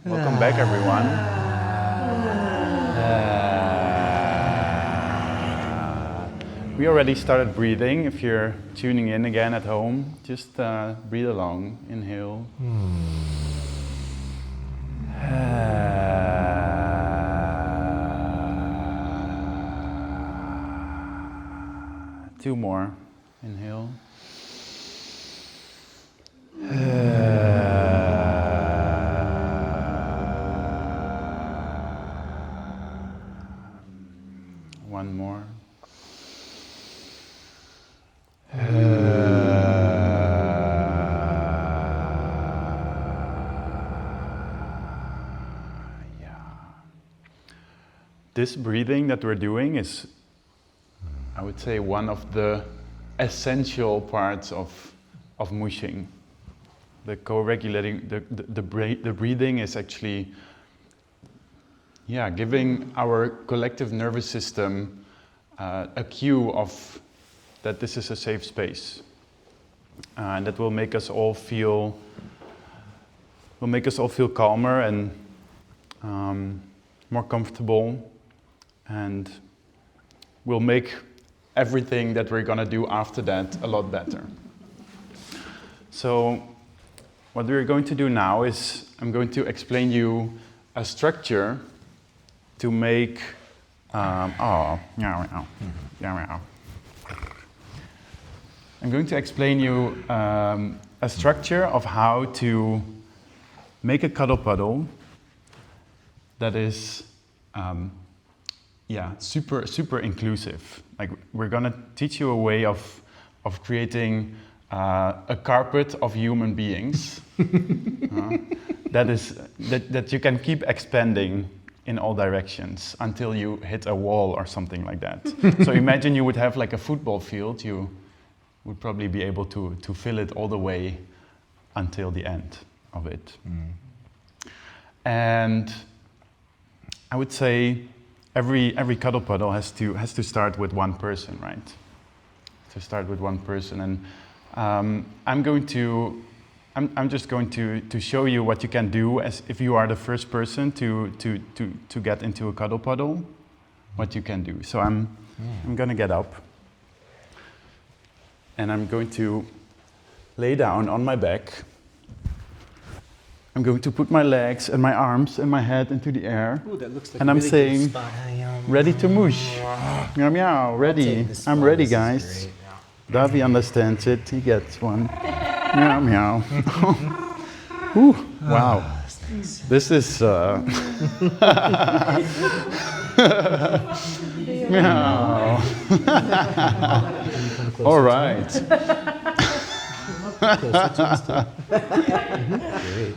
Welcome back, everyone. We already started breathing. If you're tuning in again at home, just breathe along. Inhale. Two more. Inhale. One more. This breathing that we're doing is, I would say, one of the essential parts of mushing. The co-regulating, the breathing is actually, giving our collective nervous system a cue of that this is a safe space, and that will make us all feel calmer and more comfortable, and will make everything that we're gonna do after that a lot better. So what we're going to do now is I'm going to explain you a structure to make I'm going to explain you a structure of how to make a cuddle puddle that is super inclusive. Like, we're gonna teach you a way of creating a carpet of human beings that you can keep expanding in all directions until you hit a wall or something like that. So imagine you would have like a football field. You would probably be able to fill it all the way until the end of it. And I would say every cuddle puddle has to start with one person, right? To start with one person, and I'm just going to show you what you can do as if you are the first person to get into a cuddle puddle, what you can do. So I'm gonna get up, and I'm going to lay down on my back. I'm going to put my legs and my arms and my head into the air. Ooh, that looks like and a I'm really saying, good spot. ready to mush. Meow meow, ready. I'm ready, guys. Davi understands it. He gets one. Meow meow. Ooh, wow. Nice. This is meow. All right. Great.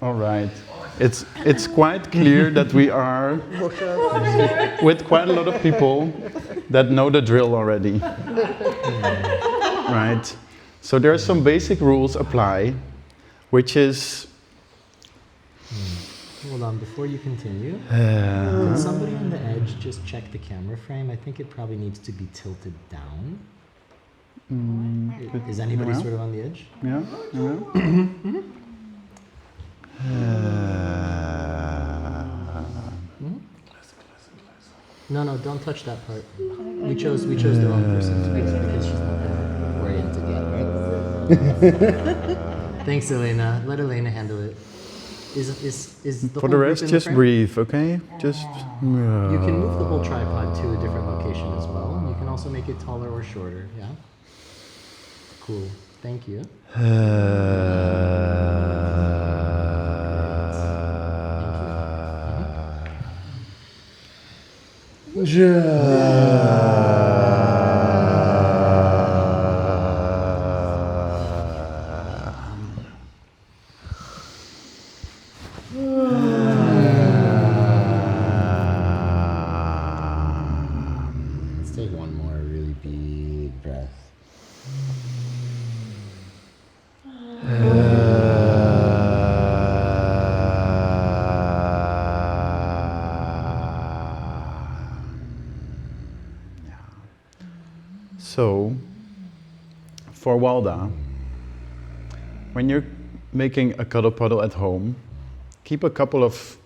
All right. It's quite clear that we are with quite a lot of people that know the drill already. Right? So there are some basic rules apply, which is... Hold on, before you continue, can somebody on the edge just check the camera frame? I think it probably needs to be tilted down. Is anybody sort of on the edge? Yeah? No, don't touch that part. We chose the wrong person because she's not oriented yet, right? Thanks, Elena. Let Elena handle it. Is the For whole the group rest, in just frame? breathe, okay? Just... You can move the whole tripod to a different location as well. You can also make it taller or shorter, yeah? Cool. Thank you. Let's take one more really big breath. So, for Walda, when you're making a cuddle puddle at home, keep a couple of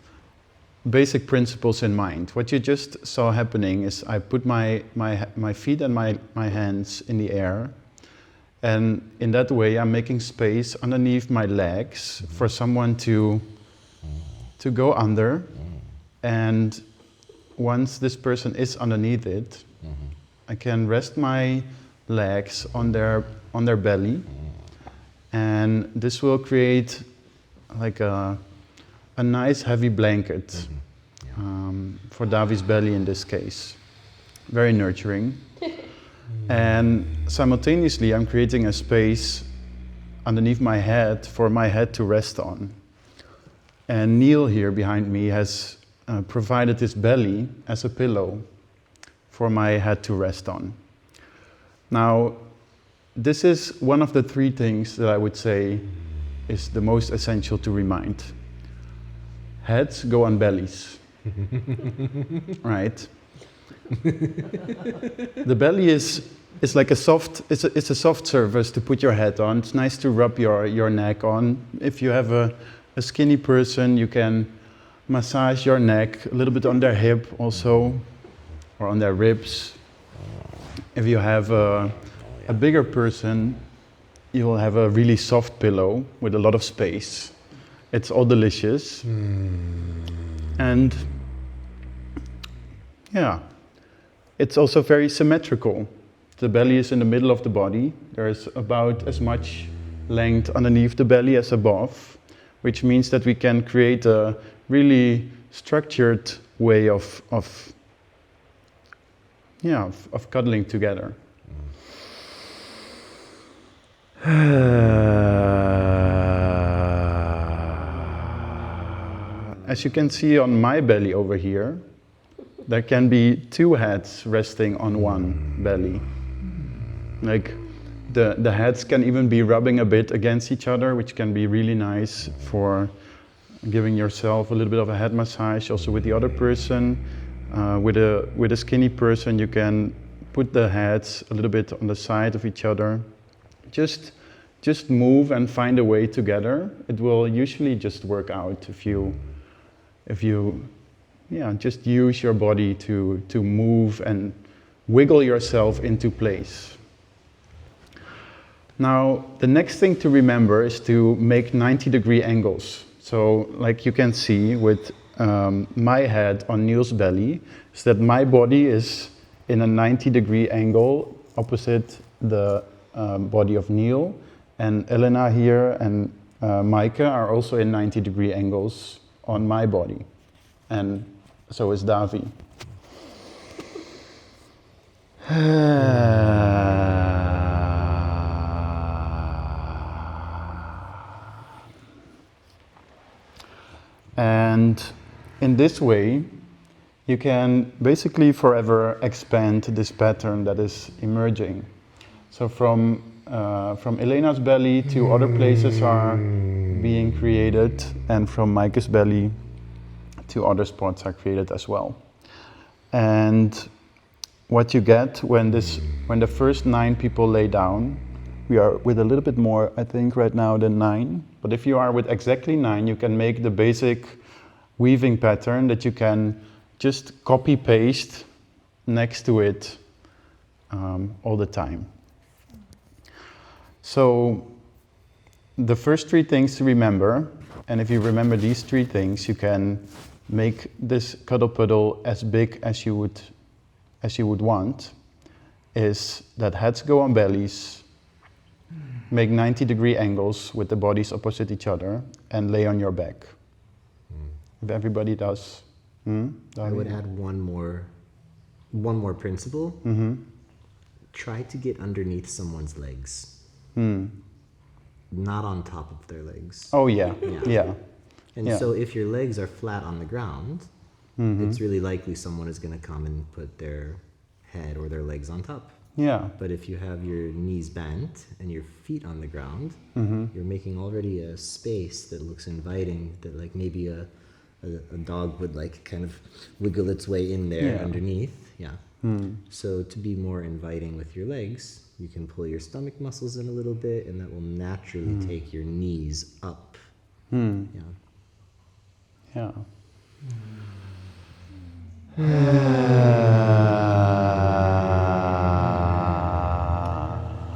basic principles in mind. What you just saw happening is I put my feet and my hands in the air, and in that way I'm making space underneath my legs for someone to go under, and once this person is underneath it, I can rest my legs on their belly, and this will create like a nice heavy blanket for Davi's belly in this case. Very nurturing. And simultaneously I'm creating a space underneath my head for my head to rest on. And Neil here behind me has provided his belly as a pillow for my head to rest on. Now, this is one of the three things that I would say is the most essential to remind. Heads go on bellies, right? The belly is like a soft, it's a soft surface to put your head on. It's nice to rub your neck on. If you have a skinny person, you can massage your neck a little bit on their hip also, or on their ribs. If you have a bigger person, you will have a really soft pillow with a lot of space. It's all delicious. And yeah, it's also very symmetrical. The belly is in the middle of the body. There's about as much length underneath the belly as above, which means that we can create a really structured way of cuddling together. As you can see on my belly over here, there can be two heads resting on one belly. Like the heads can even be rubbing a bit against each other, which can be really nice for giving yourself a little bit of a head massage also with the other person. With a skinny person, you can put the heads a little bit on the side of each other. Just move and find a way together. It will usually just work out if you just use your body to move and wiggle yourself into place. Now, the next thing to remember is to make 90-degree angles. So, like you can see with my head on Neil's belly, is that my body is in a 90-degree angle opposite the body of Neil, and Elena here and Maaike are also in 90-degree angles on my body, and so is Davi. And in this way, you can basically forever expand this pattern that is emerging. So from Elena's belly to other places are being created, and from Maaike's belly to other spots are created as well. And what you get when the first 9 people lay down, we are with a little bit more, I think, right now than 9. But if you are with exactly 9, you can make the basic weaving pattern that you can just copy paste next to it all the time. So the first 3 things to remember, and if you remember these 3 things, you can make this cuddle puddle as big as you would want, is that heads go on bellies, make 90-degree angles with the bodies opposite each other, and lay on your back. If everybody does. I would add one more principle. Try to get underneath someone's legs. Not on top of their legs. Oh yeah. And so if your legs are flat on the ground, it's really likely someone is going to come and put their head or their legs on top. Yeah. But if you have your knees bent and your feet on the ground, you're making already a space that looks inviting, that like maybe a dog would like kind of wiggle its way in there underneath. So to be more inviting with your legs, You can pull your stomach muscles in a little bit, and that will naturally take your knees up. Yeah. Yeah.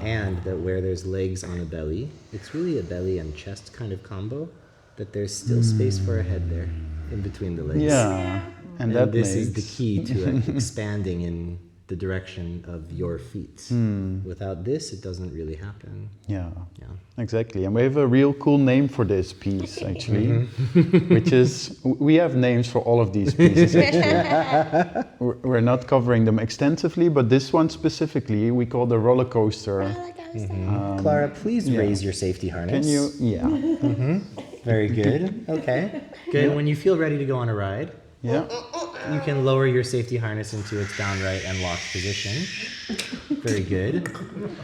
And that where there's legs on a belly, it's really a belly and chest kind of combo, that there's still space for a head there in between the legs. Yeah. And that this makes... is the key to expanding in the direction of your feet. Without this, it doesn't really happen. Yeah. Yeah. Exactly. And we have a real cool name for this piece, actually, which is, we have names for all of these pieces, actually. We're not covering them extensively, but this one specifically, we call the roller coaster. Clara, please raise your safety harness. Can you? Yeah. Very good. Okay. Good. When you feel ready to go on a ride, Yeah. you can lower your safety harness into its downright and locked position. Very good.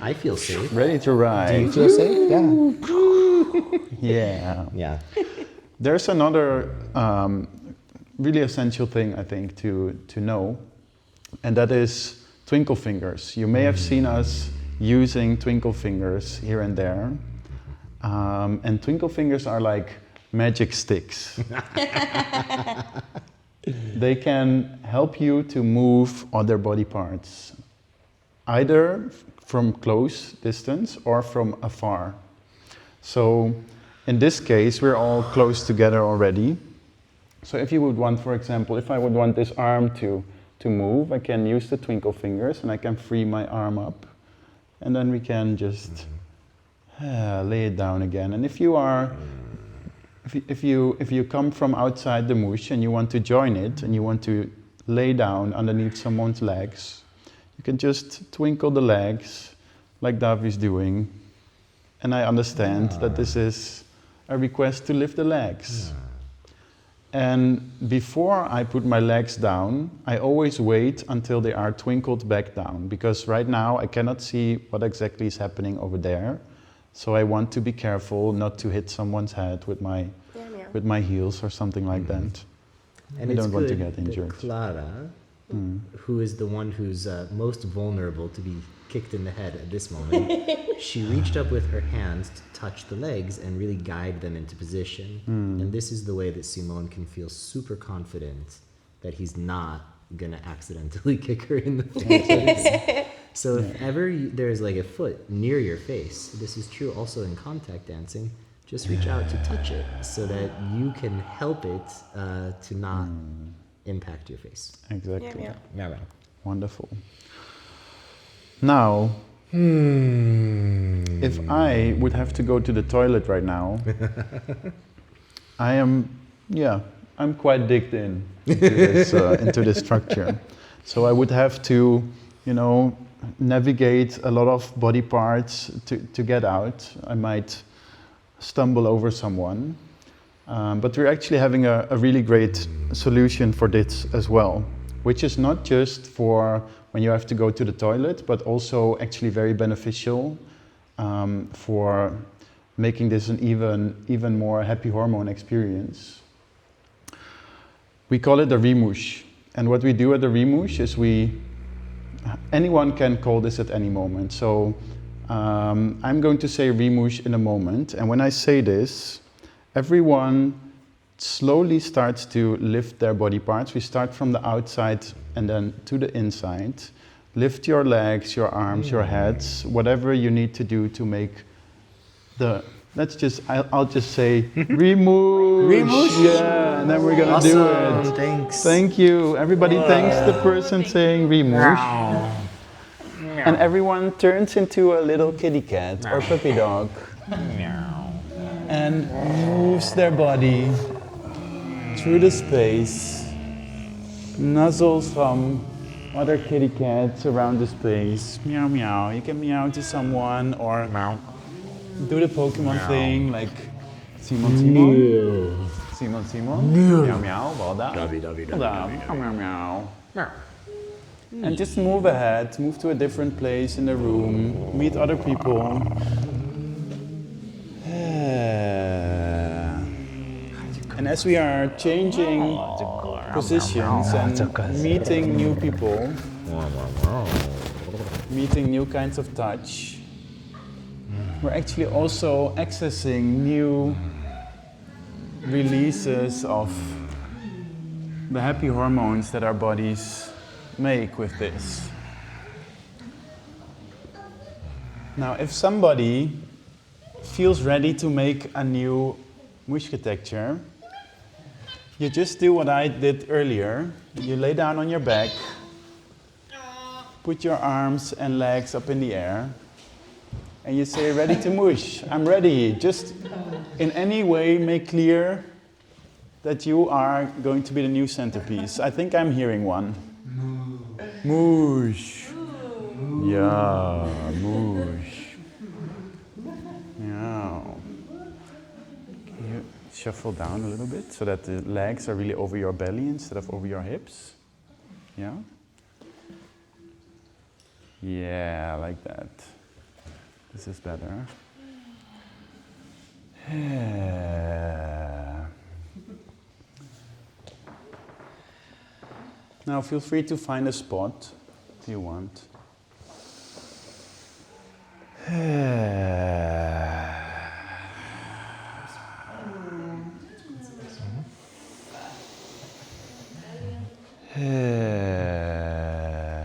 I feel safe. Ready to ride. Do you feel safe? Yeah. Yeah. Yeah. There's another really essential thing, I think, to know, and that is twinkle fingers. You may have seen us using twinkle fingers here and there, and twinkle fingers are like magic sticks. They can help you to move other body parts, either from close distance or from afar. So in this case, we're all close together already. So if you would want, for example, if I would want this arm to move, I can use the twinkle fingers and I can free my arm up. And then we can just lay it down again. And if you are... If you come from outside the mush and you want to join it and you want to lay down underneath someone's legs, you can just twinkle the legs like Davi's doing. And I understand that this is a request to lift the legs. And before I put my legs down, I always wait until they are twinkled back down, because right now I cannot see what exactly is happening over there. So I want to be careful not to hit someone's head with my heels or something like that. And we it's don't want to good get injured. that Clara, who is the one who's most vulnerable to be kicked in the head at this moment, she reached up with her hands to touch the legs and really guide them into position. And this is the way that Simone can feel super confident that he's not gonna accidentally kick her in the face. So if ever there's like a foot near your face, this is true also in contact dancing, just reach out to touch it so that you can help it to not impact your face. Exactly. Yeah. Wonderful. Now, if I would have to go to the toilet right now, I'm quite digged into this structure. So I would have to, navigate a lot of body parts to get out. I might stumble over someone. But we're actually having a really great solution for this as well, which is not just for when you have to go to the toilet, but also actually very beneficial for making this an even more happy hormone experience. We call it the remush. And what we do at the remush is anyone can call this at any moment. So I'm going to say remush in a moment. And when I say this, everyone slowly starts to lift their body parts. We start from the outside and then to the inside. Lift your legs, your arms, your heads, whatever you need to do to make I'll just say remush. Remush? Yeah, and then we're gonna do it. Thanks. Thank you. Everybody thanks the person saying remush. And everyone turns into a little kitty cat or puppy dog. And moves their body through the space. Nuzzles some other kitty cats around the space. Meow meow. You can meow to someone or do the Pokemon thing like Simon. Meow meow. Well done. Davi. Meow meow. And just move ahead, move to a different place in the room, meet other people. And as we are changing positions and meeting new people, meeting new kinds of touch. We're actually also accessing new releases of the happy hormones that our bodies make with this. Now, if somebody feels ready to make a new mush architecture, you just do what I did earlier. You lay down on your back, put your arms and legs up in the air, and you say, ready to mush. I'm ready. Just in any way make clear that you are going to be the new centerpiece. I think I'm hearing one. Mush. Yeah, mush. Yeah. Can you shuffle down a little bit so that the legs are really over your belly instead of over your hips? Yeah? Yeah, like that. This is better. Yeah. Now feel free to find a spot if you want.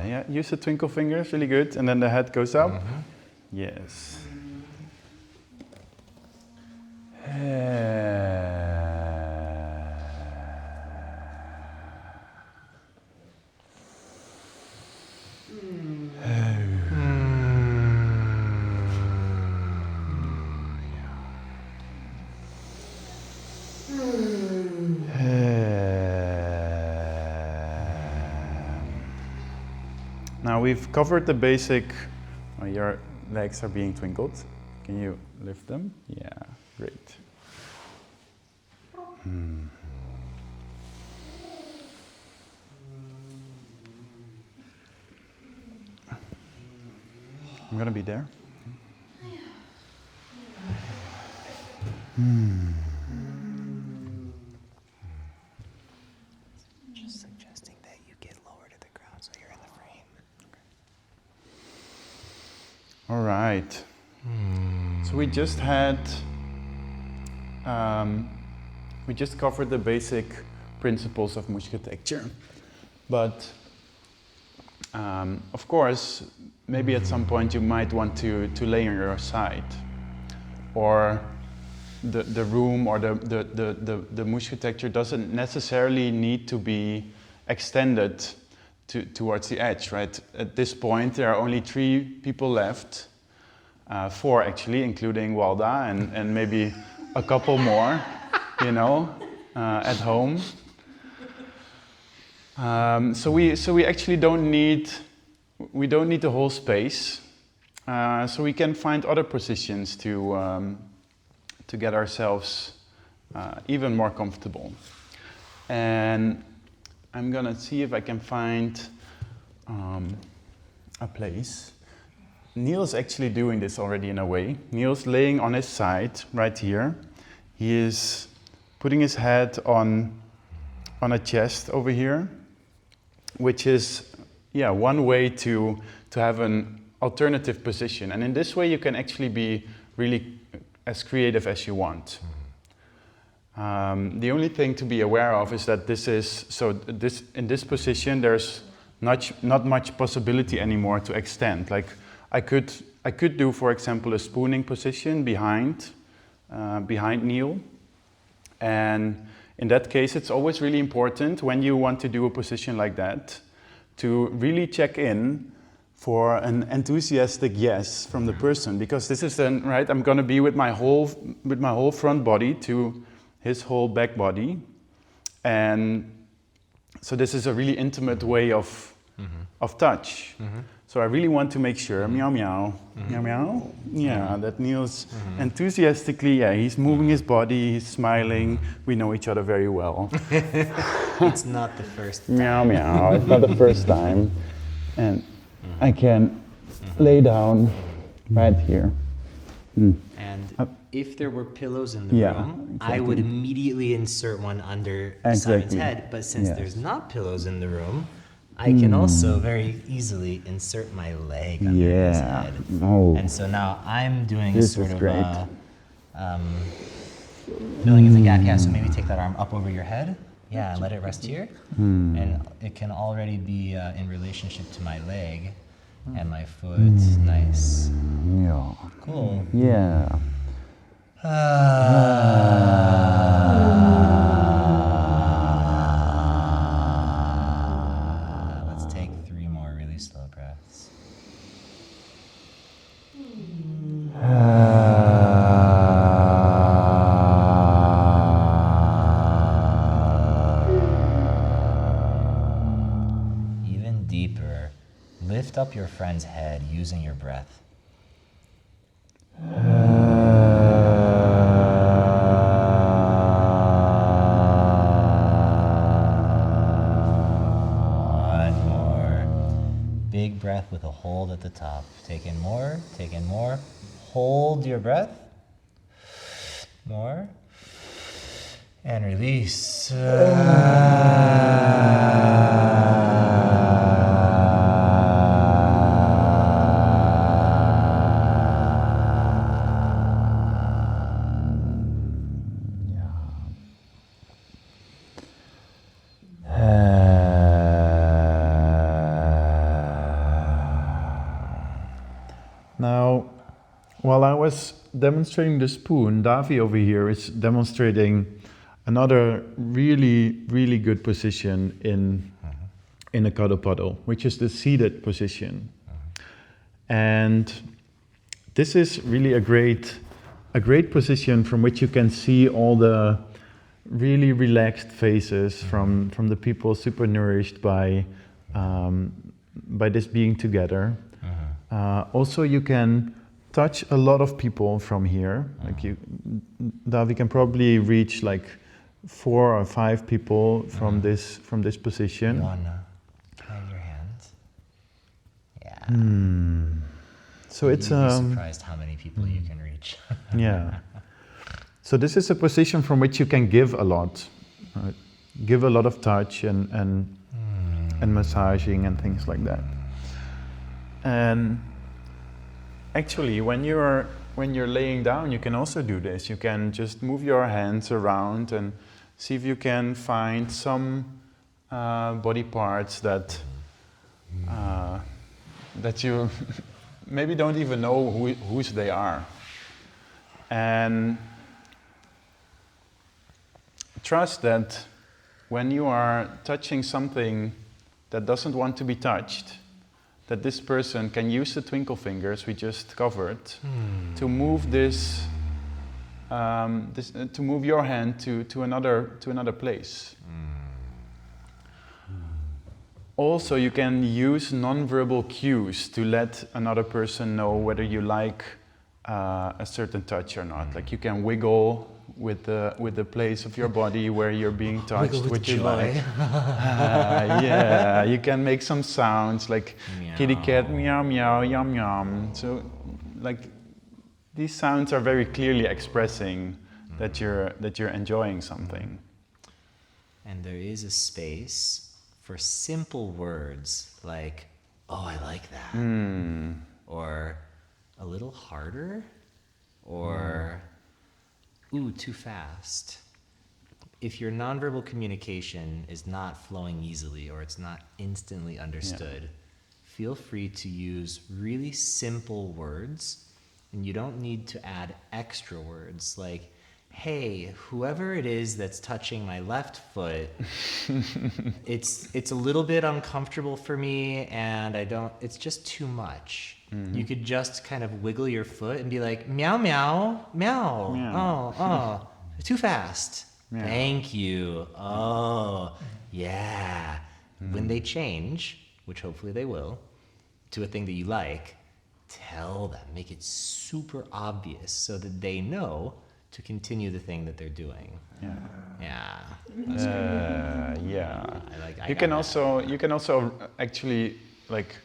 Yeah, use the twinkle fingers, really good. And then the head goes up. Yes. Now we've covered the basic, your legs are being twinkled. Can you lift them? Yeah, great. I'm gonna be there. Just suggesting that you get lower to the ground so you're in the frame. Okay. All right. So we just had, we just covered the basic principles of mush architecture, but of course, maybe at some point you might want to lay on your side, or the room or the mush architecture doesn't necessarily need to be extended towards the edge, right? At this point, there are only 3 people left. 4 actually, including Walda and maybe a couple more, you know, at home. So we actually don't need the whole space. So we can find other positions to get ourselves even more comfortable. And I'm gonna see if I can find a place. Neil's actually doing this already in a way. Neil's laying on his side right here. He is putting his head on a chest over here, which is one way to have an alternative position. And in this way you can actually be really as creative as you want. The only thing to be aware of is that in this position there's not much possibility anymore to extend. Like I could do, for example, a spooning position behind Neil, and in that case it's always really important when you want to do a position like that to really check in for an enthusiastic yes from the person, because this is then right. I'm going to be with my whole front body to his whole back body, and so this is a really intimate way of touch. So I really want to make sure, meow meow, meow meow, that Neil's enthusiastically, he's moving his body, he's smiling. We know each other very well. It's not the first time. Meow meow, it's not the first time, and I can lay down right here. And if there were pillows in the room, I would immediately insert one under Simon's head. But since there's not pillows in the room, I can also very easily insert my leg under his head. Oh. And so now I'm doing This sort is of great. filling in the gap. Yeah, so maybe take that arm up over your head. Yeah, and let it rest here. And it can already be in relationship to my leg and my foot. Nice. Yeah. Cool. Yeah. Let's take 3 more really slow breaths. Even deeper, lift up your friend's head using your breath. One more. Big breath with a hold at the top. Take in more, take in more. Hold your breath. More. And release. Now, while I was demonstrating the spoon, Davi over here is demonstrating another really, really good position in a cuddle puddle, which is the seated position. And this is really a great position from which you can see all the really relaxed faces from the people super nourished by this being together. Also, you can touch a lot of people from here. Like Davi can probably reach like 4 or 5 people from this position. Joanna, can I have your hands? Yeah. So it's You'd be surprised how many people you can reach. yeah. So this is a position from which you can give a lot, give a lot of touch and massaging and things like that. And actually, when you're laying down, you can also do this. You can just move your hands around and see if you can find some body parts that you maybe don't even know whose they are. And trust that when you are touching something that doesn't want to be touched, that this person can use the twinkle fingers we just covered to move this, to move your hand to another place. Also, you can use non-verbal cues to let another person know whether you like a certain touch or not. Like you can wiggle with the place of your body where you're being touched, Wiggle with which you joy. like. Yeah, you can make some sounds like Meow. kitty cat, meow meow, yum yum. So, like these sounds are very clearly expressing that you're enjoying something. And there is a space for simple words like, oh, I like that. Or a little harder. Or, ooh, too fast. If your nonverbal communication is not flowing easily or it's not instantly understood, feel free to use really simple words, and you don't need to add extra words like, hey, whoever it is that's touching my left foot, it's a little bit uncomfortable for me, and it's just too much. You could just kind of wiggle your foot and be like, meow, meow, meow. Meow. Oh, too fast. Meow. Thank you. Oh, yeah. When they change, which hopefully they will, to a thing that you like, tell them, make it super obvious so that they know to continue the thing that they're doing. Yeah. That's good. Yeah. I You got can that. also actually like,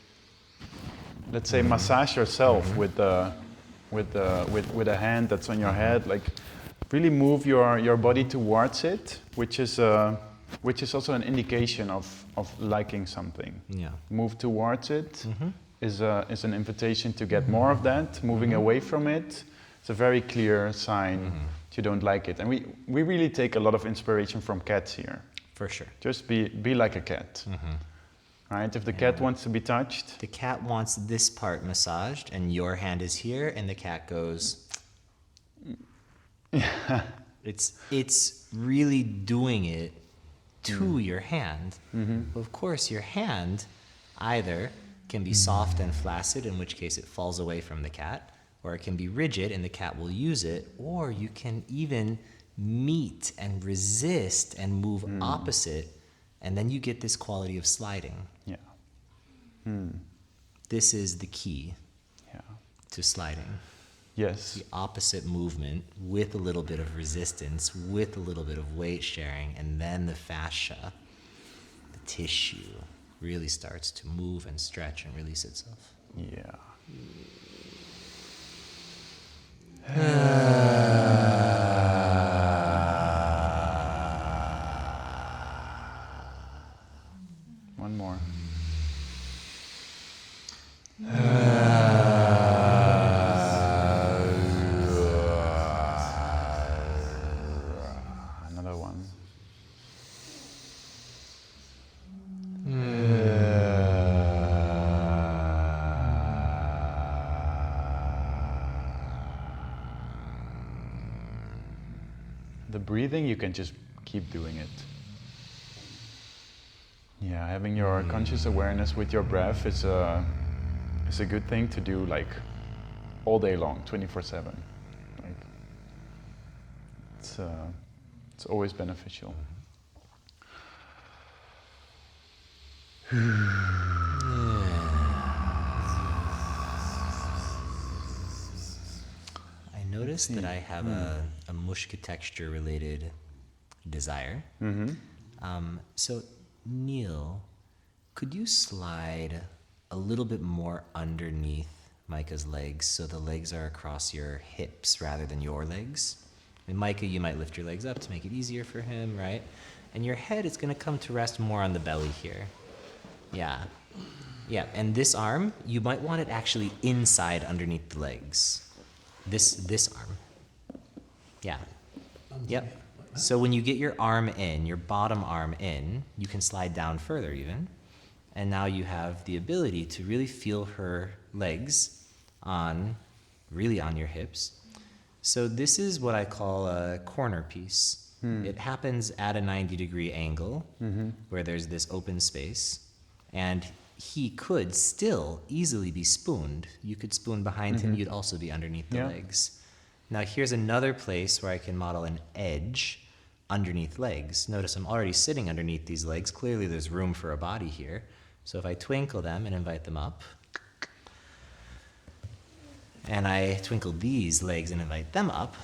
let's say, massage yourself with a hand that's on your head. Like, really move your body towards it, which is which is also an indication of liking something. Yeah. Move towards it is an invitation to get more of that. Moving away from it, it's a very clear sign that you don't like it. And we really take a lot of inspiration from cats here. For sure. Just be like a cat. Right? If the cat wants to be touched. The cat wants this part massaged, and your hand is here, and the cat goes. It's really doing it to your hand. Of course, your hand either can be soft and flaccid, in which case it falls away from the cat, or it can be rigid and the cat will use it, or you can even meet and resist and move opposite, and then you get this quality of sliding. Yeah. This is the key to sliding. Yes. The opposite movement with a little bit of resistance, with a little bit of weight sharing, and then the fascia, the tissue, really starts to move and stretch and release itself. Yeah. One more. Another one. The breathing, you can just keep doing it. Yeah, having your conscious awareness with your breath is a good thing to do like all day long, 24/7. Like, it's always beneficial. I noticed that I have a mushka texture related desire. So Neil, could you slide a little bit more underneath Micah's legs so the legs are across your hips rather than your legs? And Micah, you might lift your legs up to make it easier for him, right? And your head is going to come to rest more on the belly here. Yeah. Yeah, and this arm, you might want it actually inside underneath the legs. This arm. Yeah. Yep. So when you get your arm in, your bottom arm in, you can slide down further even. And now you have the ability to really feel her legs really on your hips. So this is what I call a corner piece. It happens at a 90-degree angle where there's this open space. And he could still easily be spooned. You could spoon behind him, you'd also be underneath the legs. Now here's another place where I can model an edge underneath legs. Notice I'm already sitting underneath these legs. Clearly there's room for a body here. So if I twinkle them and invite them up, and I twinkle these legs and invite them up,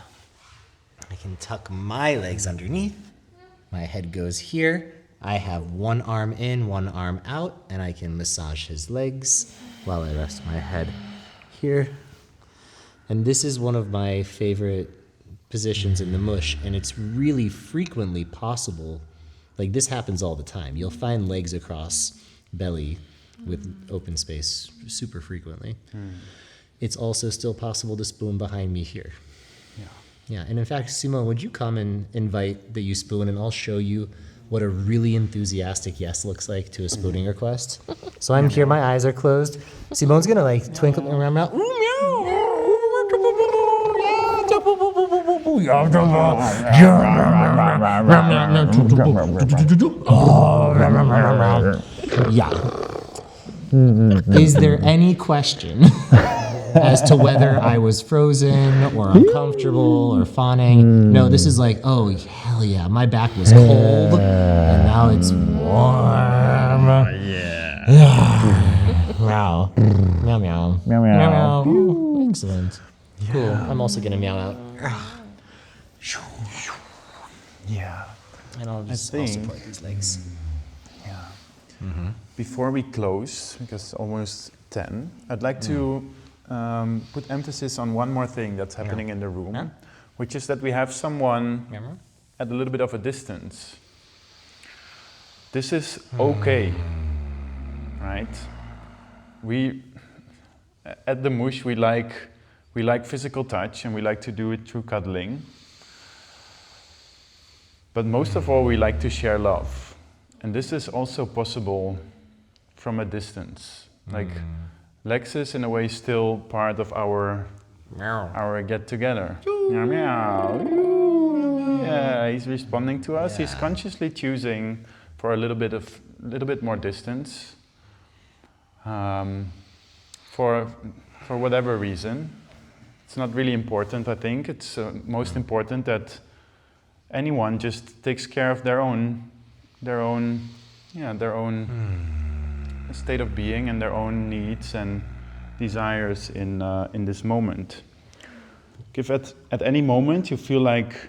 I can tuck my legs underneath. My head goes here. I have one arm in, one arm out, and I can massage his legs while I rest my head here. And this is one of my favorite positions in the mush, and it's really frequently possible. Like, this happens all the time. You'll find legs across belly with open space super frequently. It's also still possible to spoon behind me here. Yeah, and in fact, Simone, would you come and invite that you spoon, and I'll show you what a really enthusiastic yes looks like to a spooning request. So I'm here, my eyes are closed. Simone's gonna like twinkle around my mouth. Yeah. Is there any question as to whether I was frozen or uncomfortable or fawning? No, this is like, oh, hell yeah, my back was cold and now it's warm. Yeah. Meow. Meow, meow. Meow, meow. Meow. Excellent. Cool. I'm also going to meow out. Yeah. And I'll support these legs. Yeah. Before we close, because it's almost 10, I'd like to put emphasis on one more thing that's happening in the room, which is that we have someone at a little bit of a distance. this is okay, right? We at the Mush we like physical touch and we like to do it through cuddling. But most of all, we like to share love, and this is also possible from a distance. Like Lex is in a way still part of our get together. Meow meow. Yeah, he's responding to us. He's consciously choosing for a little bit more distance. For whatever reason, it's not really important. I think it's most important that anyone just takes care of their own state of being and their own needs and desires in this moment. If at any moment you feel like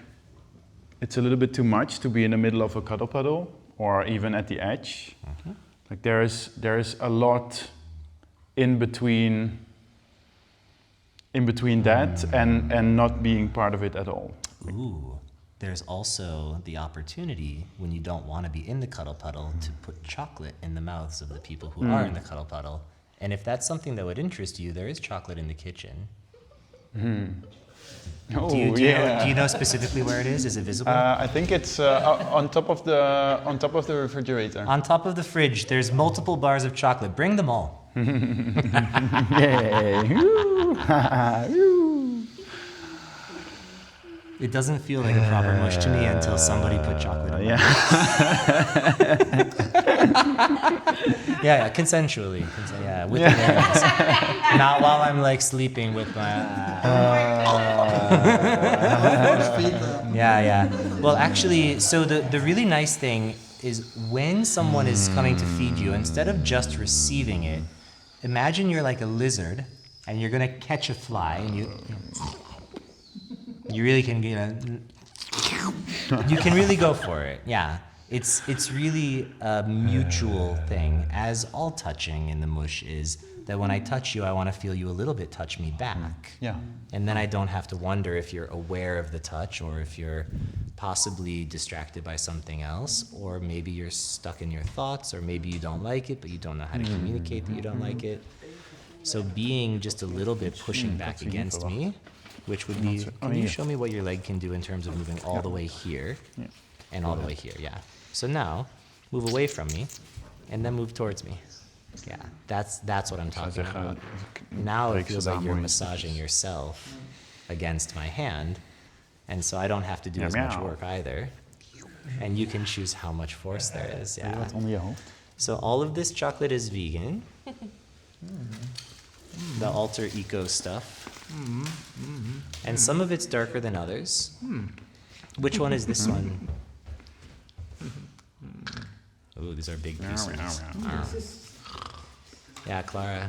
it's a little bit too much to be in the middle of a cuddle puddle or even at the edge, like there is a lot in between that and not being part of it at all. Ooh, there's also the opportunity when you don't want to be in the cuddle puddle to put chocolate in the mouths of the people who are in the cuddle puddle. And if that's something that would interest you, there is chocolate in the kitchen. Oh, Do you know specifically where it is? Is it visible? I think it's on top of the refrigerator. On top of the fridge, there's multiple bars of chocolate. Bring them all. Yay! It doesn't feel like a proper mush to me until somebody put chocolate in my mouth. Yeah, consensually. With awareness. Not while I'm like sleeping with my... Yeah. Well, actually, so the really nice thing is when someone is coming to feed you, instead of just receiving it, imagine you're like a lizard and you're gonna catch a fly and you really can, you can really go for it. Yeah, it's really a mutual thing, as all touching in the Mush is. That when I touch you, I want to feel you a little bit touch me back. Yeah. And then I don't have to wonder if you're aware of the touch or if you're possibly distracted by something else, or maybe you're stuck in your thoughts, or maybe you don't like it, but you don't know how to communicate that you don't like it. So being just a little bit pushing back against me, which would be, can you show me what your leg can do in terms of moving all the way here and all the way here? Yeah. So now, move away from me and then move towards me. Yeah, that's what I'm talking about. Now it feels like you're massaging yourself against my hand, and so I don't have to do as much work either. And you can choose how much force there is. Yeah. So all of this chocolate is vegan. The alter eco stuff. And some of it's darker than others. Which one is this one? Ooh, these are big pieces. Yeah, Clara,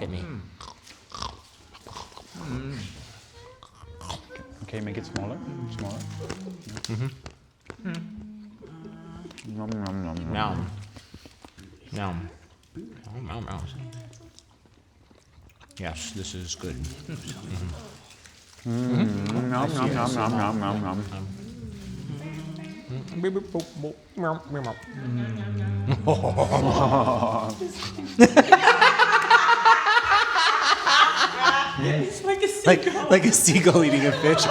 hit me. Okay, make it smaller. Nom, nom, nom, nom. Nom. Nom. Yes, this is good. Nom, nom, nom, nom, nom, nom. It's like a seagull. Like a seagull eating a fish.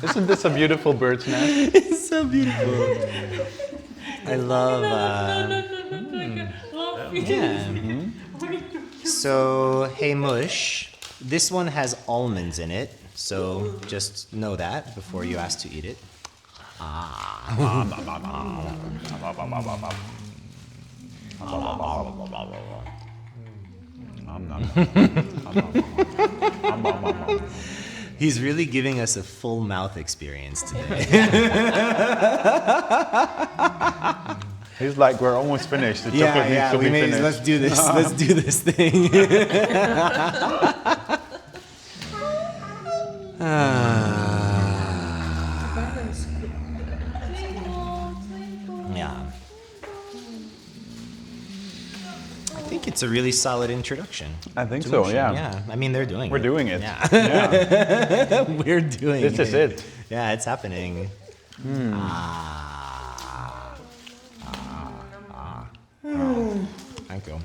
Isn't this a beautiful bird's nest? It's so beautiful. I love. So, hey Mush, this one has almonds in it, so just know that before you ask to eat it. He's really giving us a full mouth experience today. He's like, we're almost finished. The chocolate needs to be finished. Let's do this. Let's do this thing. Yeah. I think it's a really solid introduction. I think to so, Mushing. yeah. Yeah. I mean, they're doing it. We're doing it. Yeah. Yeah. We're doing it. This is it. Yeah, it's happening. Thank you.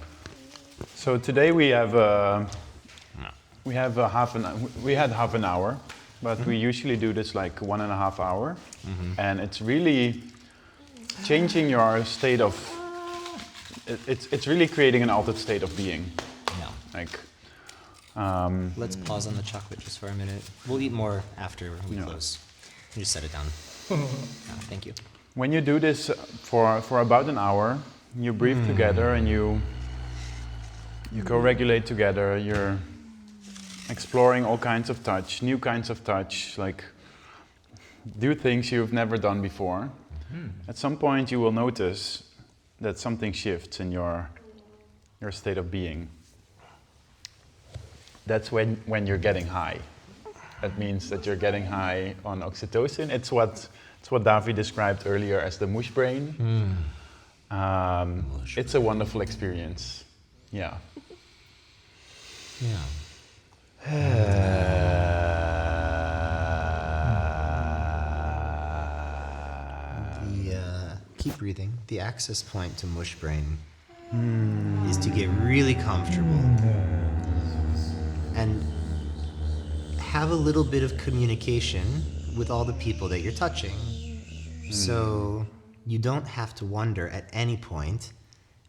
So today we have we had half an hour, but we usually do this like 1.5 hours, and it's really changing your state of. It's really creating an altered state of being. Yeah. Like, Let's pause on the chocolate just for a minute. We'll eat more after we close. You just set it down. Thank you. when you do this for about an hour, you breathe together and you co-regulate together. You're exploring all kinds of touch, new kinds of touch, like do things you've never done before. At some point you will notice that something shifts in your state of being. That's when you're getting high. That means that you're getting high on oxytocin. It's what Davi described earlier as the mush brain. It's a wonderful experience. Yeah. Yeah. Keep breathing. The access point to mush brain is to get really comfortable and have a little bit of communication with all the people that you're touching. So you don't have to wonder at any point,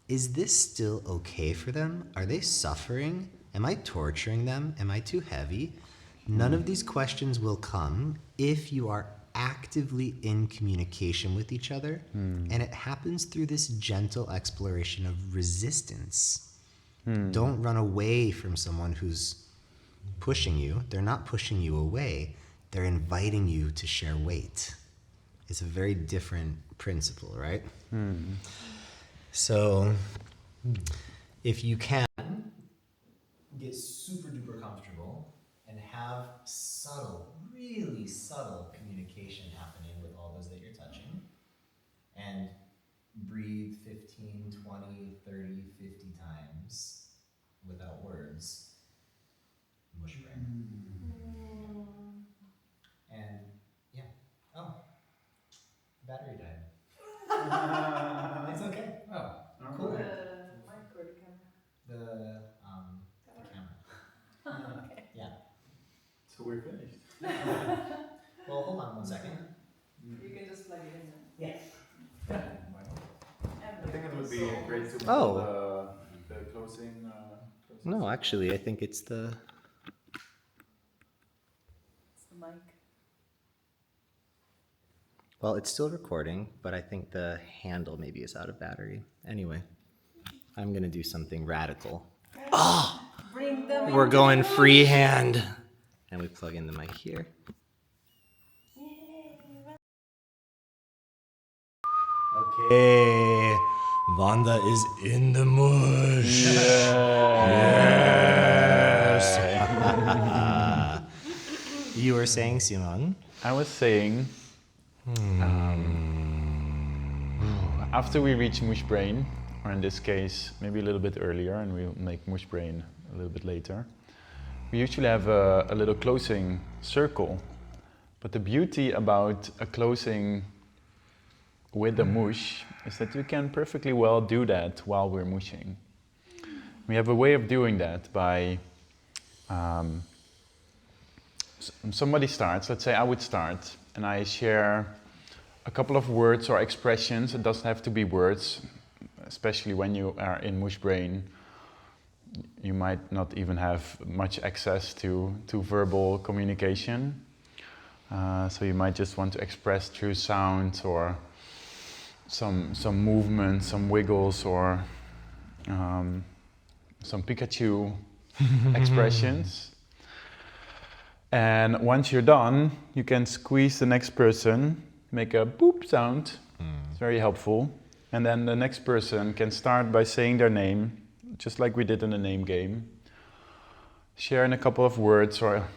is this still okay for them? Are they suffering? Am I torturing them? Am I too heavy? None of these questions will come if you are actively in communication with each other, and it happens through this gentle exploration of resistance. Don't run away from someone who's pushing you. They're not pushing you away. They're inviting you to share weight. It's a very different principle, right? So if you can get super duper comfortable and have subtle, really subtle communication happening with all those that you're touching, and breathe 15, 20, 30, 50 times without words, mush brain. And yeah, oh, battery died. It's okay. Oh, cool. The mic or the camera? The camera. Okay. Yeah. So we're finished. Well, hold on 1 second. You can just plug it in then. Yes. I think it would be great to Oh. the closing. No, actually, I think it's the. It's the mic. Well, it's still recording, but I think the handle maybe is out of battery. Anyway, I'm gonna do something radical. Bring them We're going freehand. And we plug in the mic here. Okay, Vanda is in the mush. Yes. You were saying, Simon? I was saying, after we reach mush brain, or in this case, maybe a little bit earlier, and we'll make mush brain a little bit later, we usually have a little closing circle. But the beauty about a closing with the mush is that you can perfectly well do that while we're mushing. We have a way of doing that by somebody starts, let's say I would start, and I share a couple of words or expressions. It doesn't have to be words, especially when you are in mush brain. You might not even have much access to verbal communication. So you might just want to express through sound or some movement, some wiggles, or some Pikachu expressions. And once you're done, you can squeeze the next person, make a boop sound. It's very helpful. And then the next person can start by saying their name, just like we did in the name game. Share in a couple of words or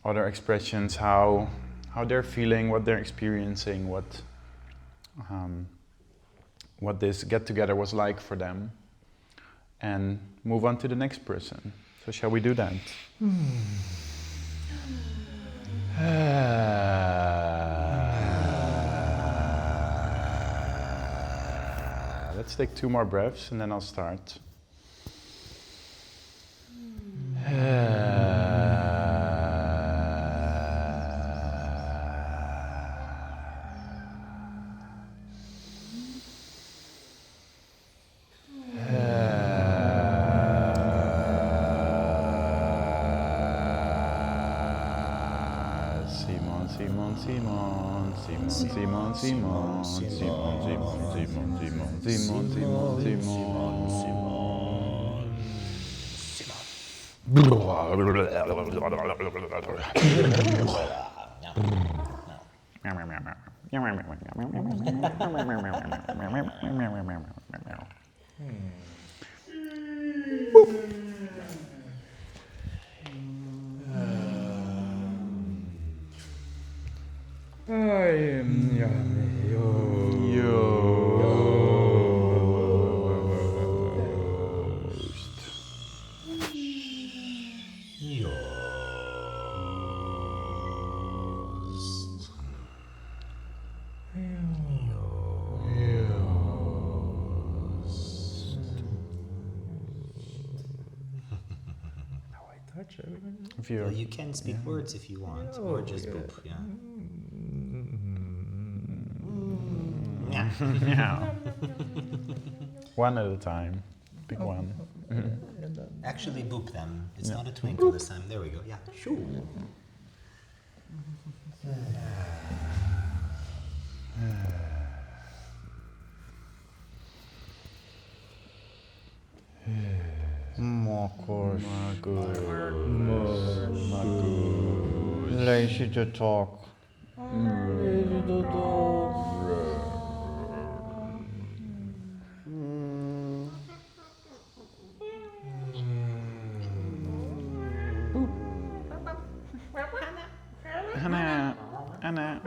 other expressions how they're feeling, what they're experiencing, what this get-together was like for them, and move on to the next person. So shall we do that? let's take 2 more breaths and then I'll start. Well, you can speak words if you want, or just boop, yeah. Yeah. One at a time. Pick one. Actually boop them. It's not a twinkle this time. There we go. Yeah. Sure. Marcus. Lazy to talk. Lazy to talk. Anna.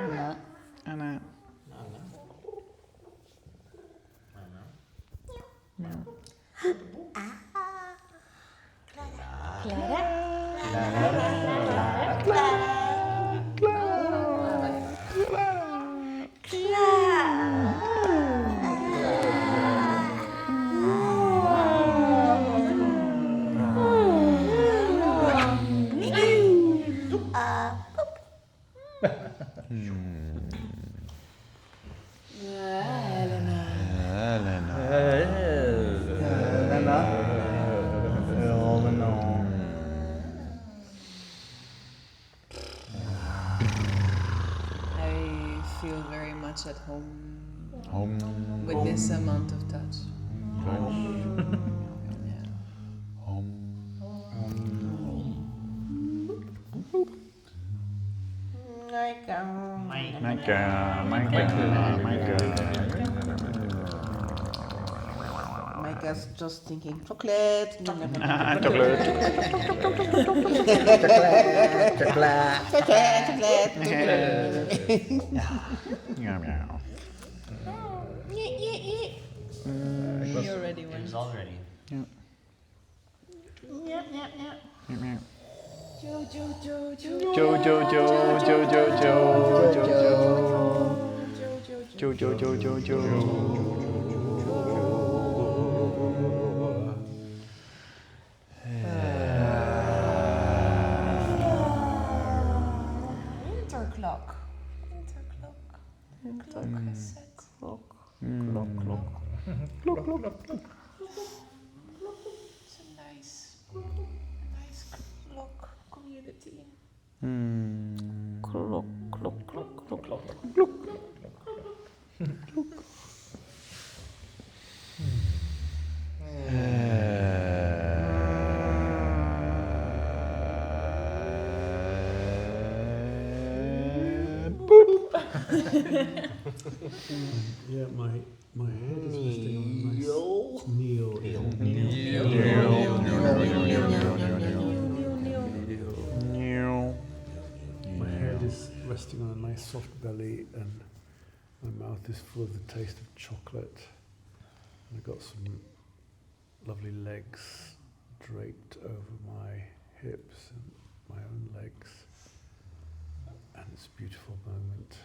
I feel very much at home with this amount of touch. Micah's just thinking chocolate. You're ready when? It's all ready. It's a nice clock community. Yeah, my head is resting on a nice kneel. My head is resting on a nice soft belly, and my mouth is full of the taste of chocolate. And I've got some lovely legs draped over my hips and my own legs. And it's a beautiful moment.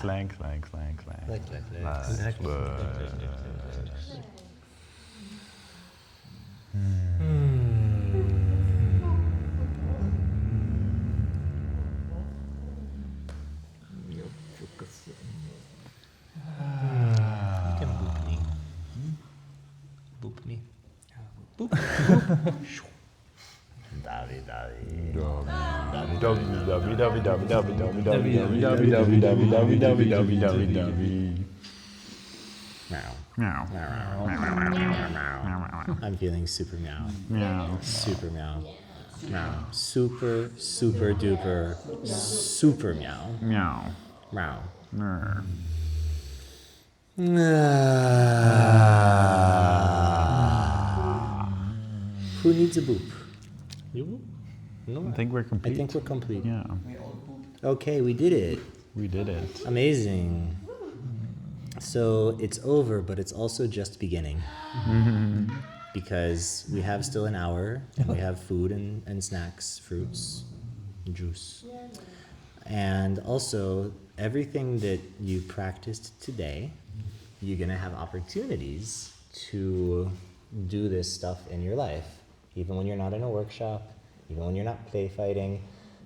Legs. You can boop me. Boop me. Boop. Davi. Meow. I'm feeling super meow. Super meow. Meow. Super duper super meow. Meow. Who needs a boop? You boop? No. I think we're complete. I think we're complete. Yeah, Okay, we did it. we did it. Amazing. So it's over, but it's also just beginning. Because we have still an hour, and we have food and snacks, fruits, and juice. And also, everything that you practiced today, you're going to have opportunities to do this stuff in your life. Even when you're not in a workshop, even when you're not play fighting,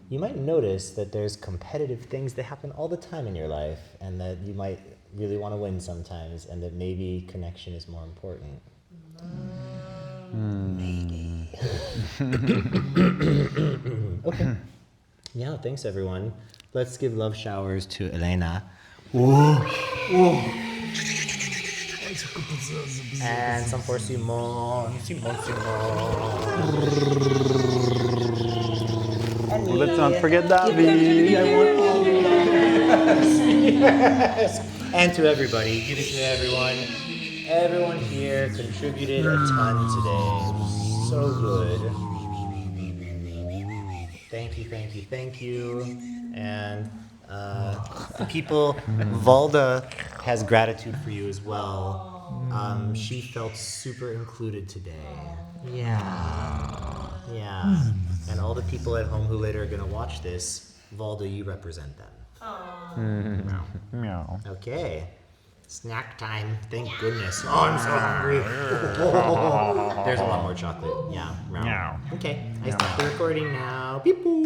you might notice that there's competitive things that happen all the time in your life, and that you might really want to win sometimes, and that maybe connection is more important. Maybe. Okay. Yeah, thanks everyone. Let's give love showers to Elena. And some for Simon. Let's not forget Davi. Yes. And to everybody, give it to everyone. Everyone here contributed a ton today. It was so good. Thank you. And the people, Valda has gratitude for you as well. She felt super included today. Yeah. And all the people at home who later are going to watch this, Valda, you represent them. Meow. Okay. Snack time. Thank goodness. Oh, I'm so hungry. There's a lot more chocolate. Yeah. Meow. Okay. I stop the recording now. Beep boop.